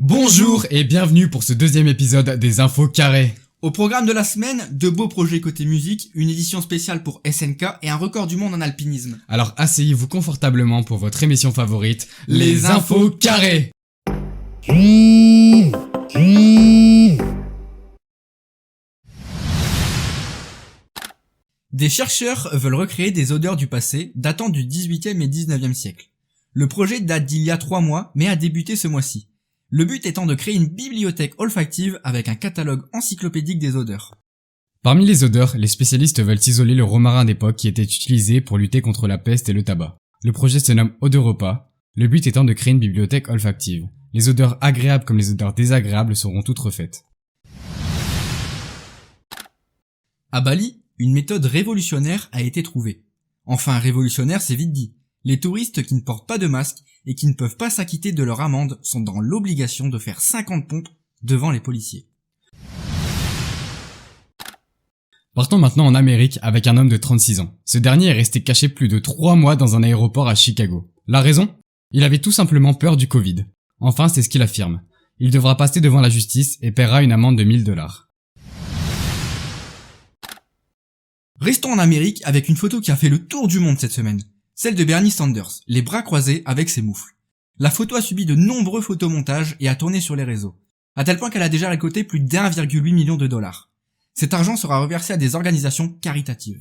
Bonjour et bienvenue pour ce deuxième épisode des Infos Carrées. Au programme de la semaine, de beaux projets côté musique, une édition spéciale pour SNK et un record du monde en alpinisme. Alors asseyez-vous confortablement pour votre émission favorite, les Infos Carrées. Des chercheurs veulent recréer des odeurs du passé datant du 18e et 19e siècle. Le projet date d'il y a 3 mois mais a débuté ce mois-ci. Le but étant de créer une bibliothèque olfactive avec un catalogue encyclopédique des odeurs. Parmi les odeurs, les spécialistes veulent isoler le romarin d'époque qui était utilisé pour lutter contre la peste et le tabac. Le projet se nomme Odeuropa, le but étant de créer une bibliothèque olfactive. Les odeurs agréables comme les odeurs désagréables seront toutes refaites. À Bali, une méthode révolutionnaire a été trouvée. Enfin révolutionnaire, c'est vite dit. Les touristes qui ne portent pas de masque et qui ne peuvent pas s'acquitter de leur amende sont dans l'obligation de faire 50 pompes devant les policiers. Partons maintenant en Amérique avec un homme de 36 ans. Ce dernier est resté caché plus de 3 mois dans un aéroport à Chicago. La raison ? Il avait tout simplement peur du Covid. Enfin, c'est ce qu'il affirme. Il devra passer devant la justice et paiera une amende de $1000. Restons en Amérique avec une photo qui a fait le tour du monde cette semaine. Celle de Bernie Sanders, les bras croisés avec ses moufles. La photo a subi de nombreux photomontages et a tourné sur les réseaux, à tel point qu'elle a déjà récolté plus d'1,8 million de dollars. Cet argent sera reversé à des organisations caritatives.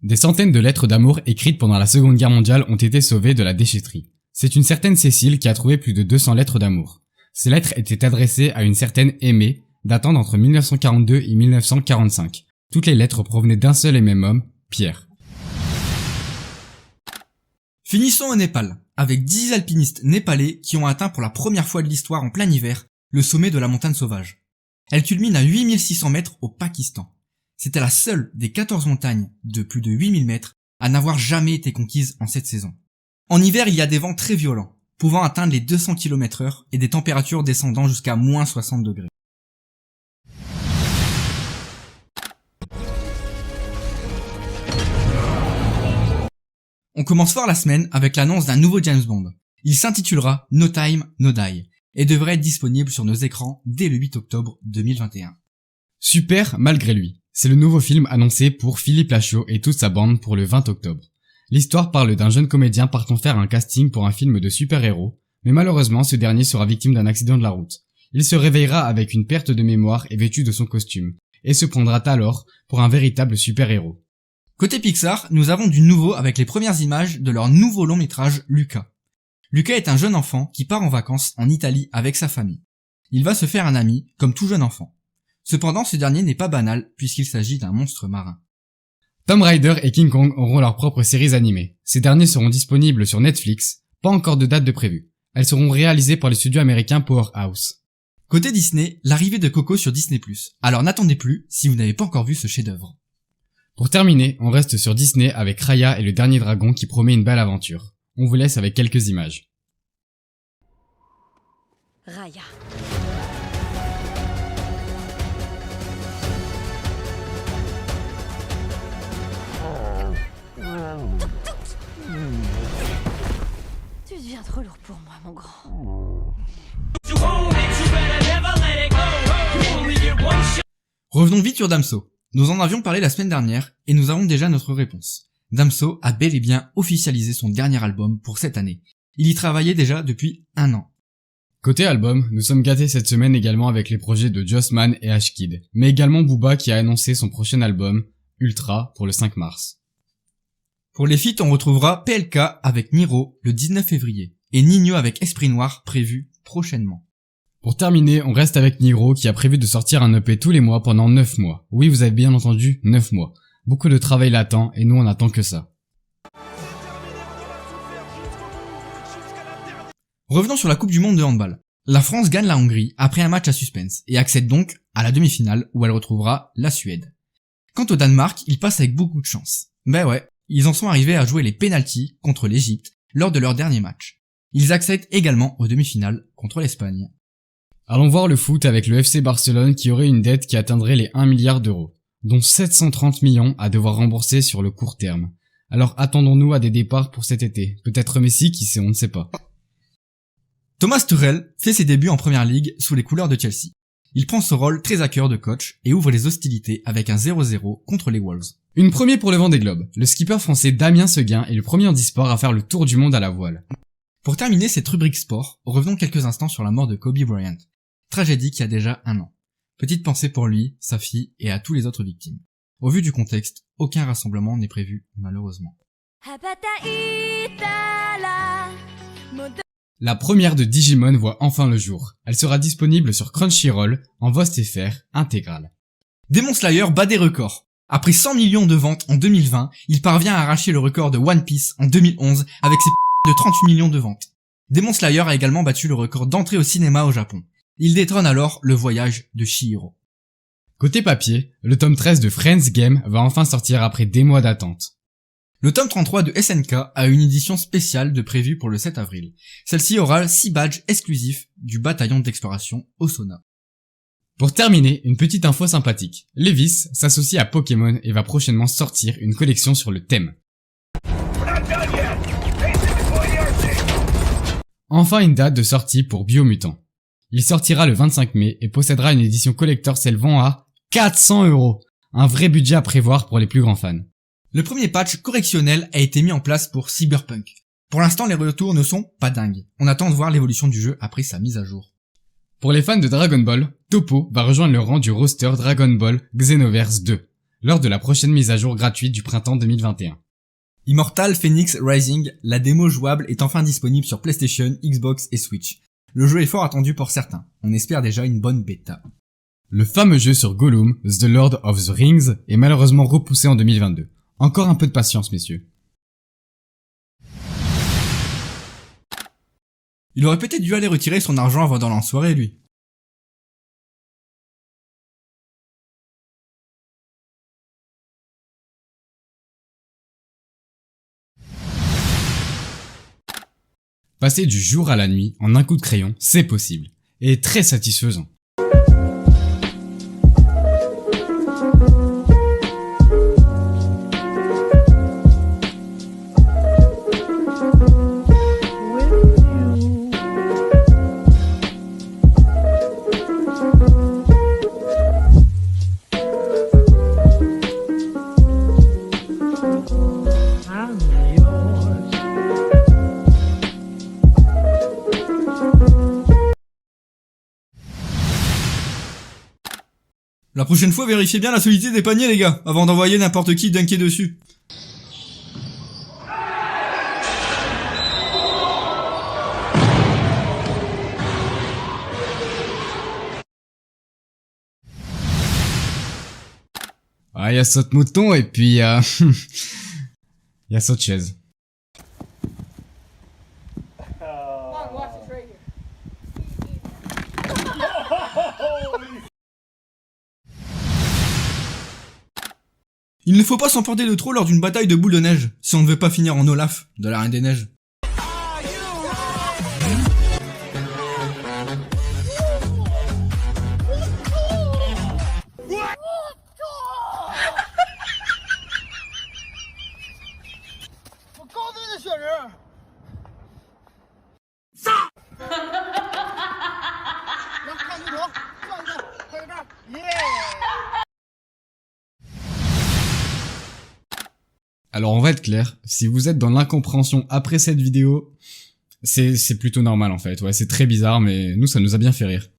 Des centaines de lettres d'amour écrites pendant la Seconde Guerre mondiale ont été sauvées de la déchetterie. C'est une certaine Cécile qui a trouvé plus de 200 lettres d'amour. Ces lettres étaient adressées à une certaine Aimée, datant d'entre 1942 et 1945. Toutes les lettres provenaient d'un seul et même homme, Pierre. Finissons au Népal, avec 10 alpinistes népalais qui ont atteint pour la première fois de l'histoire en plein hiver le sommet de la montagne sauvage. Elle culmine à 8600 mètres au Pakistan. C'était la seule des 14 montagnes de plus de 8000 mètres à n'avoir jamais été conquise en cette saison. En hiver, il y a des vents très violents, pouvant atteindre les 200 km/h et des températures descendant jusqu'à moins 60 degrés. On commence fort la semaine avec l'annonce d'un nouveau James Bond. Il s'intitulera No Time, No Die et devrait être disponible sur nos écrans dès le 8 octobre 2021. Super malgré lui. C'est le nouveau film annoncé pour Philippe Lachaud et toute sa bande pour le 20 octobre. L'histoire parle d'un jeune comédien partant faire un casting pour un film de super-héros, mais malheureusement ce dernier sera victime d'un accident de la route. Il se réveillera avec une perte de mémoire et vêtu de son costume, et se prendra alors pour un véritable super-héros. Côté Pixar, nous avons du nouveau avec les premières images de leur nouveau long métrage Luca. Luca est un jeune enfant qui part en vacances en Italie avec sa famille. Il va se faire un ami, comme tout jeune enfant. Cependant, ce dernier n'est pas banal puisqu'il s'agit d'un monstre marin. Tomb Raider et King Kong auront leurs propres séries animées. Ces derniers seront disponibles sur Netflix, pas encore de date de prévue. Elles seront réalisées par le studio américain Powerhouse. Côté Disney, l'arrivée de Coco sur Disney+. Alors n'attendez plus si vous n'avez pas encore vu ce chef-d'œuvre. Pour terminer, on reste sur Disney avec Raya et le dernier dragon qui promet une belle aventure. On vous laisse avec quelques images. Raya. Tu deviens trop lourd pour moi, mon grand. Revenons vite sur Damso. Nous en avions parlé la semaine dernière et nous avons déjà notre réponse. Damso a bel et bien officialisé son dernier album pour cette année. Il y travaillait déjà depuis 1 an. Côté album, nous sommes gâtés cette semaine également avec les projets de Jossman et Ashkid, mais également Booba qui a annoncé son prochain album, Ultra, pour le 5 mars. Pour les feats, on retrouvera PLK avec Niro le 19 février et Ninho avec Esprit Noir prévu prochainement. Pour terminer, on reste avec Niro qui a prévu de sortir un EP tous les mois pendant 9 mois. Oui, vous avez bien entendu, 9 mois. Beaucoup de travail l'attend et nous on attend que ça. Revenons sur la Coupe du Monde de handball. La France gagne la Hongrie après un match à suspense et accède donc à la demi-finale où elle retrouvera la Suède. Quant au Danemark, il passe avec beaucoup de chance. Ben ouais, ils en sont arrivés à jouer les pénaltys contre l'Égypte lors de leur dernier match. Ils accèdent également aux demi-finales contre l'Espagne. Allons voir le foot avec le FC Barcelone qui aurait une dette qui atteindrait les 1 milliard d'euros, dont 730 millions à devoir rembourser sur le court terme. Alors attendons-nous à des départs pour cet été. Peut-être Messi, qui sait, on ne sait pas. Thomas Tuchel fait ses débuts en Première Ligue sous les couleurs de Chelsea. Il prend ce rôle très à cœur de coach et ouvre les hostilités avec un 0-0 contre les Wolves. Une première pour le Vendée Globe. Le skipper français Damien Seguin est le premier handisport à faire le tour du monde à la voile. Pour terminer cette rubrique sport, revenons quelques instants sur la mort de Kobe Bryant. Tragédie qui a déjà 1 an. Petite pensée pour lui, sa fille et à tous les autres victimes. Au vu du contexte, aucun rassemblement n'est prévu, malheureusement. La première de Digimon voit enfin le jour. Elle sera disponible sur Crunchyroll en VOST-FR intégrale. Demon Slayer bat des records. Après 100 millions de ventes en 2020, il parvient à arracher le record de One Piece en 2011 avec ses de 38 millions de ventes. Demon Slayer a également battu le record d'entrée au cinéma au Japon. Il détrône alors le voyage de Chihiro. Côté papier, le tome 13 de Friends Game va enfin sortir après des mois d'attente. Le tome 33 de SNK a une édition spéciale de prévue pour le 7 avril. Celle-ci aura 6 badges exclusifs du bataillon d'exploration Osona. Pour terminer, une petite info sympathique. Levis s'associe à Pokémon et va prochainement sortir une collection sur le thème. Enfin une date de sortie pour Biomutant. Il sortira le 25 mai et possédera une édition collector s'élevant à 400 €. Un vrai budget à prévoir pour les plus grands fans. Le premier patch correctionnel a été mis en place pour Cyberpunk. Pour l'instant, les retours ne sont pas dingues. On attend de voir l'évolution du jeu après sa mise à jour. Pour les fans de Dragon Ball, Toppo va rejoindre le rang du roster Dragon Ball Xenoverse 2, lors de la prochaine mise à jour gratuite du printemps 2021. Immortal Phoenix Rising, la démo jouable est enfin disponible sur PlayStation, Xbox et Switch. Le jeu est fort attendu pour certains. On espère déjà une bonne bêta. Le fameux jeu sur Gollum, The Lord of the Rings, est malheureusement repoussé en 2022. Encore un peu de patience, messieurs. Il aurait peut-être dû aller retirer son argent avant d'aller en soirée, lui. Passer du jour à la nuit en un coup de crayon, c'est possible. Et très satisfaisant. La prochaine fois, vérifiez bien la solidité des paniers, les gars, avant d'envoyer n'importe qui dunker dessus. Ah, y a saute mouton et puis y a saute chaise. Il ne faut pas s'emporter de trop lors d'une bataille de boules de neige, si on ne veut pas finir en Olaf, de la Reine des Neiges. Alors on va être clair, si vous êtes dans l'incompréhension après cette vidéo, c'est plutôt normal en fait, ouais c'est très bizarre mais nous ça nous a bien fait rire.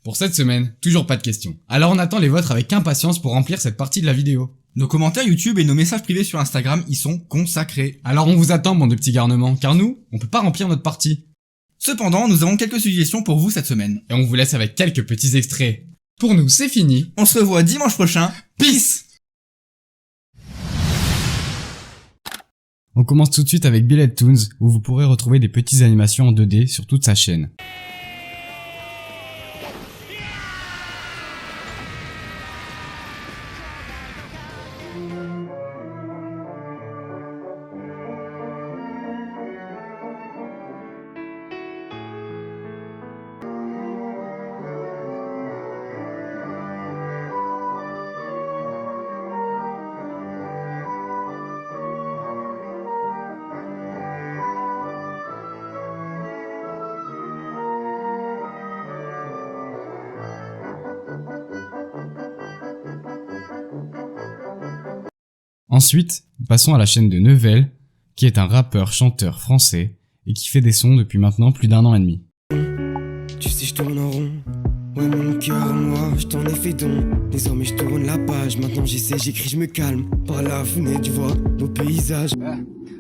Pour cette semaine, toujours pas de questions. Alors on attend les vôtres avec impatience pour remplir cette partie de la vidéo. Nos commentaires YouTube et nos messages privés sur Instagram y sont consacrés. Alors on vous attend, bande de petits garnements, car nous, on peut pas remplir notre partie. Cependant, nous avons quelques suggestions pour vous cette semaine. Et on vous laisse avec quelques petits extraits. Pour nous, c'est fini. On se revoit dimanche prochain. Peace! On commence tout de suite avec Billet Toons, où vous pourrez retrouver des petites animations en 2D sur toute sa chaîne. Ensuite, passons à la chaîne de Neuvel, qui est un rappeur-chanteur français et qui fait des sons depuis maintenant plus d'1 an et demi. Tu sais, je tourne en rond. Ouais, mon cœur, moi, je t'en ai fait don. Désormais, je tourne la page. Maintenant, j'essaie, j'écris, je me calme. Par la fenêtre, tu vois nos paysages.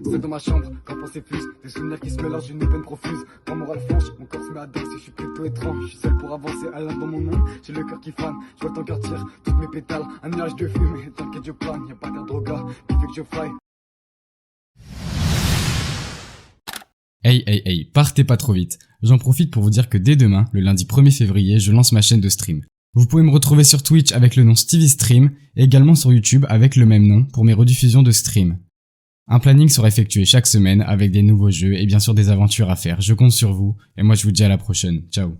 Seul dans ma chambre, quand on s'épuise, des souvenirs qui se mélangent, une peine profuse. Quand moral flanche, mon corps se met à danser, je suis plutôt étrange. Je suis seul pour avancer, à l'un dans mon monde, j'ai le cœur qui fane. Je vois ton cœur tire, toutes mes pétales, un nuage de fumée. T'inquiète, je plane, y'a pas qu'un droga qui fait que je faille. Hey, partez pas trop vite. J'en profite pour vous dire que dès demain, le lundi 1er février, je lance ma chaîne de stream. Vous pouvez me retrouver sur Twitch avec le nom Stevie Stream et également sur YouTube avec le même nom pour mes rediffusions de stream. Un planning sera effectué chaque semaine avec des nouveaux jeux et bien sûr des aventures à faire. Je compte sur vous et moi je vous dis à la prochaine. Ciao.